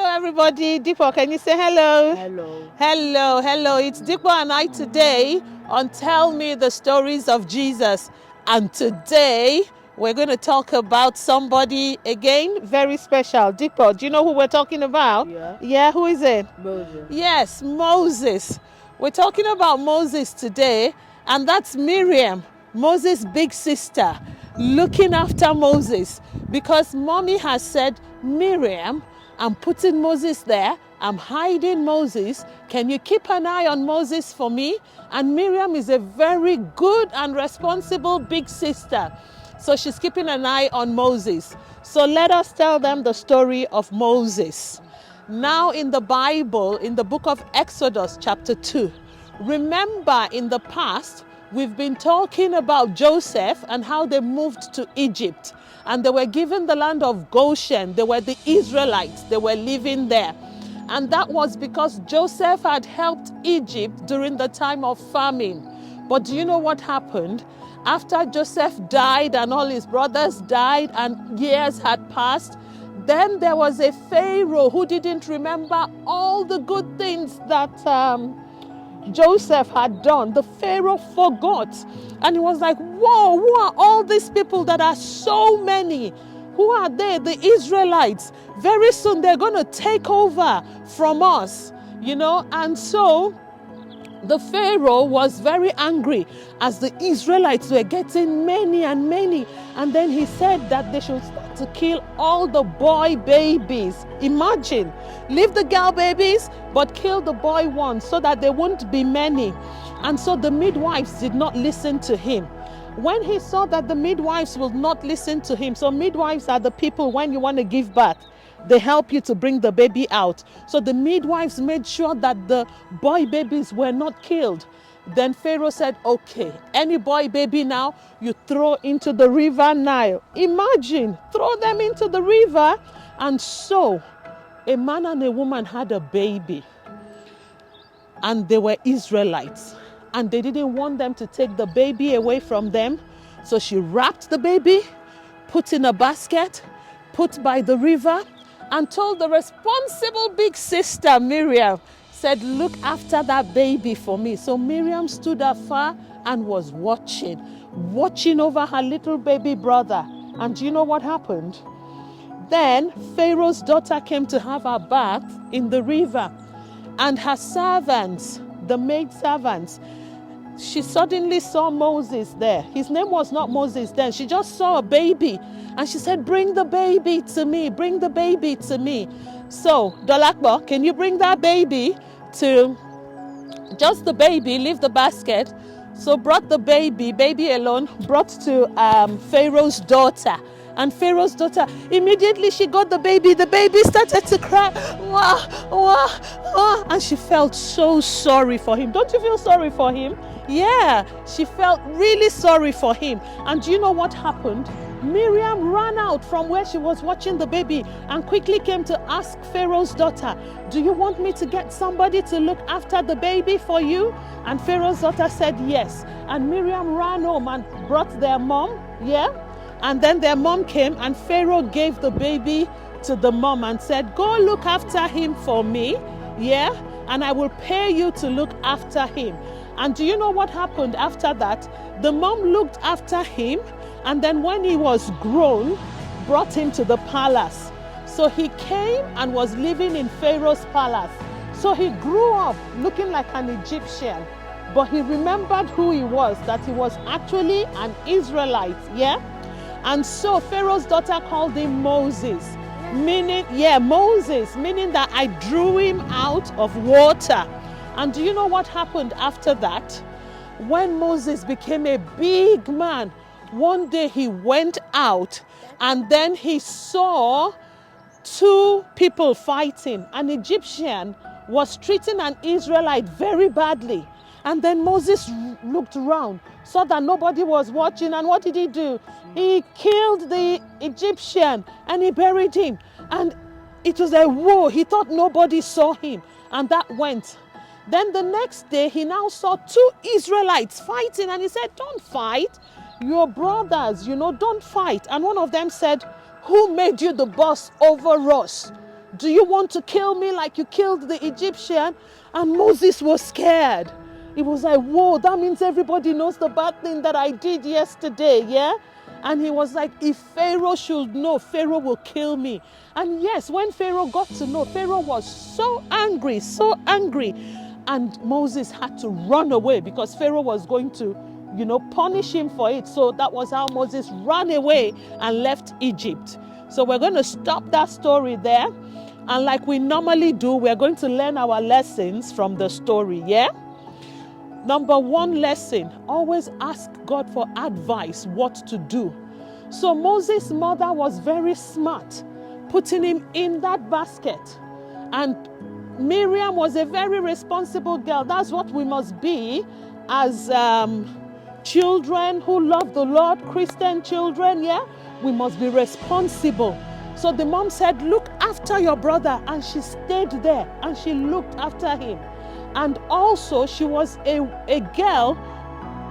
everybody. Deepo, can you say hello? Hello. Hello, hello. It's Deepo and I today on Tell Me the Stories of Jesus. And today we're going to talk about somebody again very special. Deepo, do you know who we're talking about? Yeah. Yeah, who is it? Moses. Yes, Moses. We're talking about Moses today, and that's Miriam, Moses' big sister, looking after Moses, because mommy has said, Miriam, I'm putting Moses there, I'm hiding Moses. Can you keep an eye on Moses for me? And Miriam is a very good and responsible big sister. So she's keeping an eye on Moses. So let us tell them the story of Moses. Now in the Bible, in the book of Exodus chapter 2, remember in the past, we've been talking about Joseph and how they moved to Egypt. And they were given the land of Goshen. They were the Israelites. They were living there. And that was because Joseph had helped Egypt during the time of famine. But do you know what happened? After Joseph died and all his brothers died and years had passed, then there was a Pharaoh who didn't remember all the good things that Joseph had done. The Pharaoh forgot. And he was like, whoa, who are all these people that are so many? Who are they? The Israelites. Very soon they're going to take over from us, you know. And so the Pharaoh was very angry as the Israelites were getting many and many. And then he said that they should start to kill all the boy babies. Imagine, leave the girl babies, but kill the boy ones so that there won't be many. And so the midwives did not listen to him. When he saw that the midwives will not listen to him, so midwives are the people when you want to give birth, they help you to bring the baby out. So the midwives made sure that the boy babies were not killed. Then Pharaoh said, okay, any boy baby now, you throw into the river Nile. Imagine, throw them into the river. And so a man and a woman had a baby. And they were Israelites. And they didn't want them to take the baby away from them. So she wrapped the baby, put in a basket, put by the river, and told the responsible big sister, Miriam, said, look after that baby for me. So Miriam stood afar and was watching over her little baby brother. And do you know what happened? Then Pharaoh's daughter came to have her bath in the river. And her servants, the maid servants, she suddenly saw Moses there. His name was not Moses then. She just saw a baby. And she said, bring the baby to me. Bring the baby to me. So, Dolakbo, can you bring that baby to, just the baby, leave the basket. So brought the baby alone, brought to Pharaoh's daughter. And Pharaoh's daughter, immediately she got the baby started to cry. Wah, wah, wah. And she felt so sorry for him. Don't you feel sorry for him? Yeah, she felt really sorry for him. And do you know what happened? Miriam ran out from where she was watching the baby and quickly came to ask Pharaoh's daughter, do you want me to get somebody to look after the baby for you? And Pharaoh's daughter said yes. And Miriam ran home and brought their mom, yeah? And then their mom came and Pharaoh gave the baby to the mom and said, go look after him for me, yeah? And I will pay you to look after him. And do you know what happened after that? The mom looked after him, and then when he was grown, brought him to the palace. So he came and was living in Pharaoh's palace. So he grew up looking like an Egyptian, but he remembered who he was, that he was actually an Israelite, yeah? And so Pharaoh's daughter called him Moses, meaning, Moses, meaning that I drew him out of water. And do you know what happened after that? When Moses became a big man, one day he went out and then he saw two people fighting. An Egyptian was treating an Israelite very badly. And then Moses looked around, saw that nobody was watching, and what did he do? He killed the Egyptian and he buried him. And it was a whoa, he thought nobody saw him, and that went. Then the next day, he now saw two Israelites fighting, and he said, don't fight, your brothers, don't fight. And one of them said, who made you the boss over us? Do you want to kill me like you killed the Egyptian? And Moses was scared. He was like, whoa, that means everybody knows the bad thing that I did yesterday, yeah? And he was like, if Pharaoh should know, Pharaoh will kill me. And yes, when Pharaoh got to know, Pharaoh was so angry, so angry. And Moses had to run away because Pharaoh was going to, punish him for it. So that was how Moses ran away and left Egypt. So we're going to stop that story there. And like we normally do, we're going to learn our lessons from the story, yeah? Number one lesson, always ask God for advice, what to do. So Moses' mother was very smart, putting him in that basket. And Miriam was a very responsible girl. That's what we must be as children who love the Lord, Christian children, yeah? We must be responsible. So the mom said, look after your brother. And she stayed there and she looked after him. And also she was a girl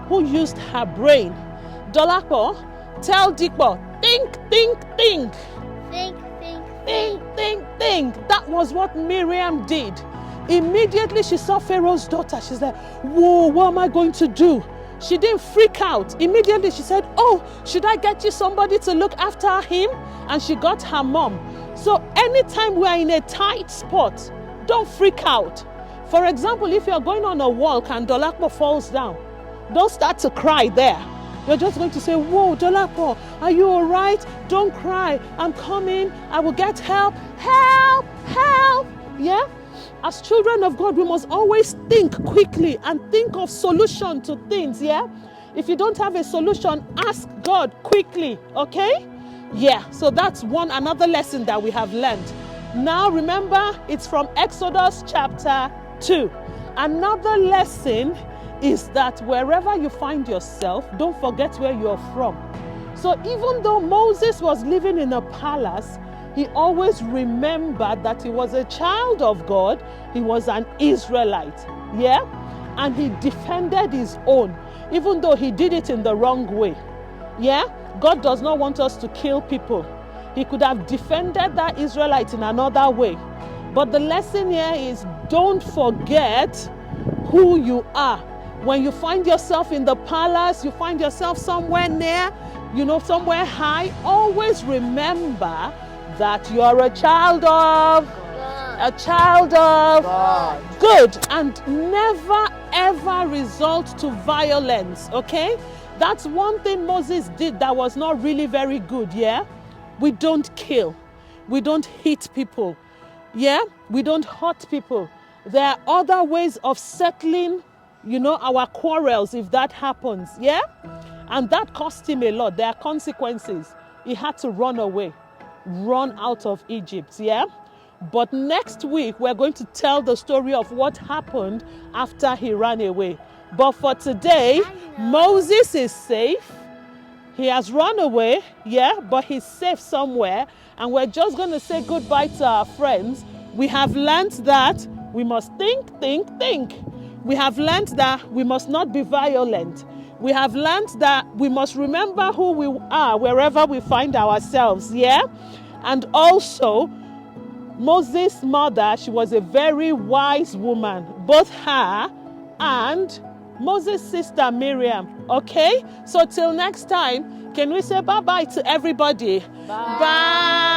who used her brain. Dolapo, tell Dikpo, think. Think. Think. That was what Miriam did. Immediately she saw Pharaoh's daughter. She's like, whoa, what am I going to do? She didn't freak out. Immediately she said, oh, should I get you somebody to look after him? And she got her mom. So anytime we are in a tight spot, don't freak out. For example, if you're going on a walk and Dolapo falls down, don't start to cry there. You're just going to say, whoa, Dolapo, are you all right? Don't cry. I'm coming. I will get help. Help! Yeah? As children of God, we must always think quickly and think of solution to things, yeah? If you don't have a solution, ask God quickly, okay? Yeah, so that's another lesson that we have learned. Now remember, it's from Exodus chapter 2. Another lesson is that wherever you find yourself, don't forget where you're from. So even though Moses was living in a palace, he always remembered that he was a child of God. He was an Israelite, yeah? And he defended his own, even though he did it in the wrong way, yeah? God does not want us to kill people. He could have defended that Israelite in another way. But the lesson here is don't forget who you are. When you find yourself in the palace, you find yourself somewhere near, somewhere high, always remember that you are a child of God. Good. And never ever resort to violence, okay? That's one thing Moses did that was not really very good, yeah? We don't kill. We don't hit people, yeah? We don't hurt people. There are other ways of settling, our quarrels if that happens, yeah? And that cost him a lot. There are consequences. He had to run away. Run out of Egypt, yeah? But next week, we're going to tell the story of what happened after he ran away. But for today, Moses is safe. He has run away, yeah? But he's safe somewhere. And we're just going to say goodbye to our friends. We have learned that we must think. We have learned that we must not be violent. We have learned that we must remember who we are wherever we find ourselves, yeah? And also, Moses' mother, she was a very wise woman, both her and Moses' sister Miriam, okay? So till next time, can we say bye-bye to everybody? Bye. Bye.